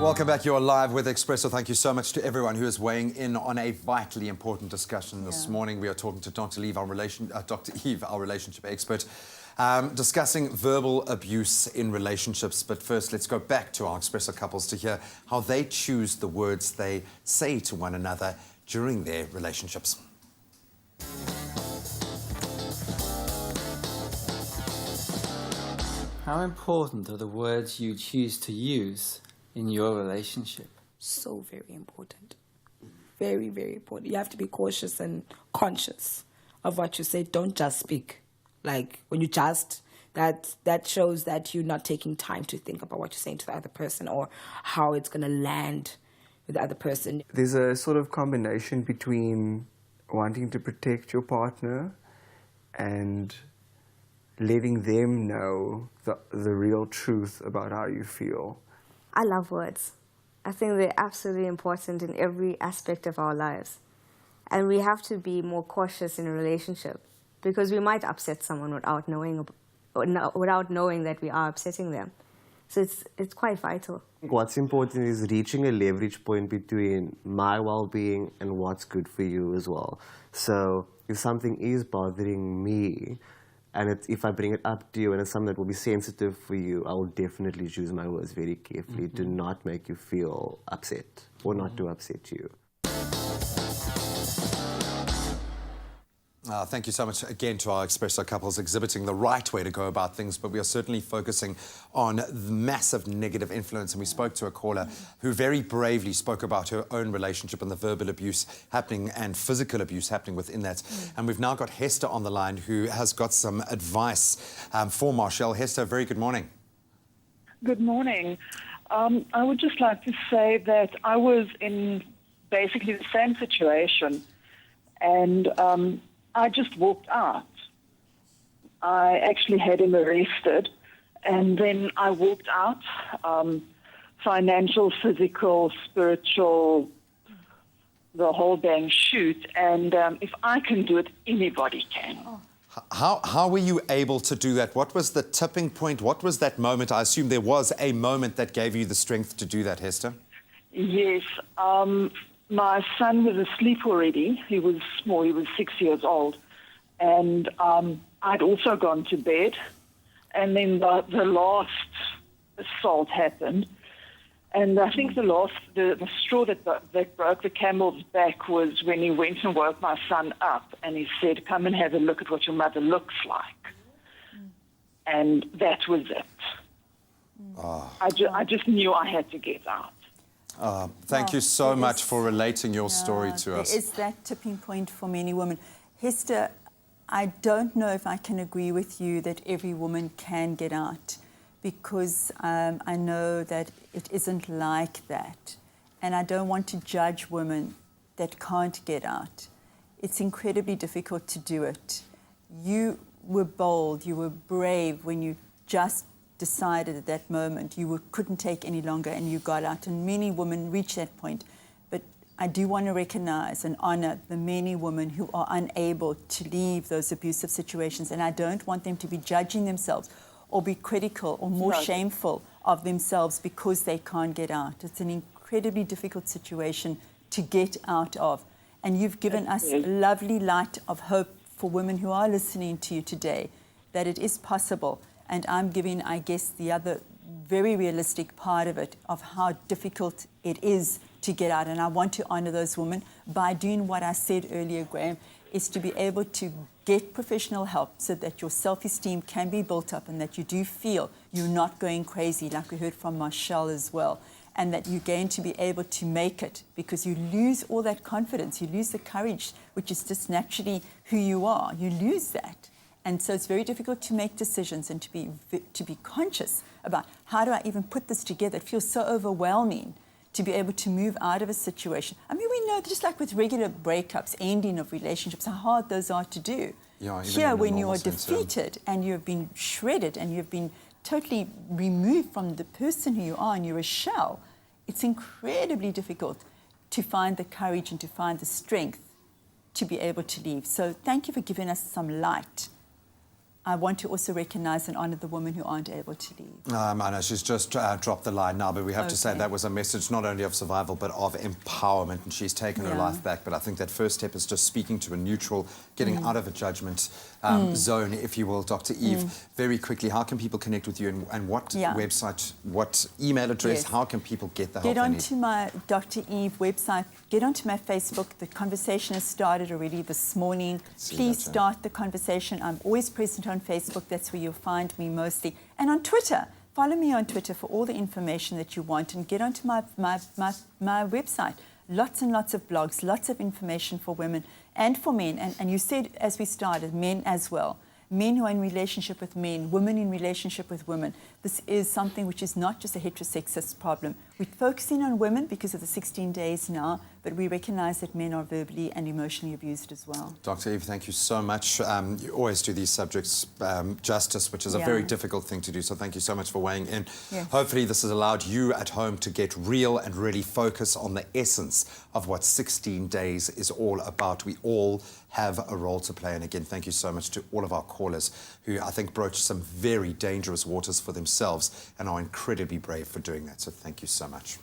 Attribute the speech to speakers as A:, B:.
A: Welcome back. You're live with Expresso. Thank you so much to everyone who is weighing in on a vitally important discussion this morning. We are talking to Dr. Eve, our relationship expert, discussing verbal abuse in relationships. But first, let's go back to our Expresso couples to hear how they choose the words they say to one another during their relationships.
B: How important are the words you choose to use in your relationship?
C: So very important. Very, very important. You have to be cautious and conscious of what you say. Don't just speak. Like, when you just, that shows that you're not taking time to think about what you're saying to the other person or how it's going to land with the other person.
D: There's a sort of combination between wanting to protect your partner and letting them know the real truth about how you feel.
E: I love words. I think they're absolutely important in every aspect of our lives. And we have to be more cautious in a relationship because we might upset someone without knowing that we are upsetting them. So it's quite vital.
F: What's important is reaching a leverage point between my well-being and what's good for you as well. So if something is bothering me, and if I bring it up to you and it's something that will be sensitive for you, I will definitely choose my words very carefully to not make you feel upset or not to upset you.
A: Thank you so much again to our Expresso couples exhibiting the right way to go about things, but we are certainly focusing on the massive negative influence. And we spoke to a caller who very bravely spoke about her own relationship and the verbal abuse happening and physical abuse happening within that. And we've now got Hester on the line who has got some advice for Marshall. Hester, very good morning.
G: Good morning. I would just like to say that I was in basically the same situation, and I just walked out. I actually had him arrested, and then I walked out, financial, physical, spiritual, the whole bang shoot, and if I can do it, anybody can.
A: How were you able to do that? What was the tipping point? What was that moment? I assume there was a moment that gave you the strength to do that, Hester.
G: Yes. My son was asleep already. He was small. He was 6 years old. And I'd also gone to bed. And then the last assault happened. And I think the straw that broke the camel's back was when he went and woke my son up and he said, "Come and have a look at what your mother looks like." And that was it. I just knew I had to get out.
A: Thank you so much for relating your story to us.
H: There is that tipping point for many women. Hester, I don't know if I can agree with you that every woman can get out, because I know that it isn't like that. And I don't want to judge women that can't get out. It's incredibly difficult to do it. You were bold, you were brave when you just decided at that moment you couldn't take any longer and you got out, and many women reach that point. But I do want to recognize and honor the many women who are unable to leave those abusive situations, and I don't want them to be judging themselves or be critical or more shameful of themselves because they can't get out. It's an incredibly difficult situation to get out of, and you've given us a lovely light of hope for women who are listening to you today, that it is possible. And I'm giving, I guess, the other very realistic part of it, of how difficult it is to get out. And I want to honor those women by doing what I said earlier, Graham, is to be able to get professional help so that your self-esteem can be built up and that you do feel you're not going crazy, like we heard from Marshall as well, and that you're going to be able to make it, because you lose all that confidence, you lose the courage, which is just naturally who you are. You lose that. And so it's very difficult to make decisions and to be conscious about how do I even put this together. It feels so overwhelming to be able to move out of a situation. I mean, we know, just like with regular breakups, ending of relationships, how hard those are to do. Here, when you are defeated and you've been shredded and you've been totally removed from the person who you are and you're a shell, it's incredibly difficult to find the courage and to find the strength to be able to leave. So thank you for giving us some light. I want to also recognise and honour the women who aren't able to leave.
A: I know she's just dropped the line now, but we have to say that was a message not only of survival but of empowerment, and she's taken her life back. But I think that first step is just speaking to a neutral, getting out of a judgment zone, if you will. Dr. Eve, very quickly, how can people connect with you, and what website, what email address, how can people get the help
H: Get
A: they need?
H: onto my Dr. Eve website, get onto my Facebook. The conversation has started already this morning. Please start the conversation. I'm always present on Facebook. That's where you'll find me mostly. And on Twitter. Follow me on Twitter for all the information that you want, and get onto my website. Lots and lots of blogs, lots of information for women and for men. And you said, as we started, men as well. Men who are in relationship with men, women in relationship with women. This is something which is not just a heterosexist problem. We're focusing on women because of the 16 days now, but we recognise that men are verbally and emotionally abused as well.
A: Dr. Eve, thank you so much. You always do these subjects justice, which is a very difficult thing to do, so thank you so much for weighing in.
H: Yes.
A: Hopefully this has allowed you at home to get real and really focus on the essence of what 16 days is all about. We all have a role to play, and again, thank you so much to all of our callers who I think broached some very dangerous waters for themselves and are incredibly brave for doing that, so thank you so much.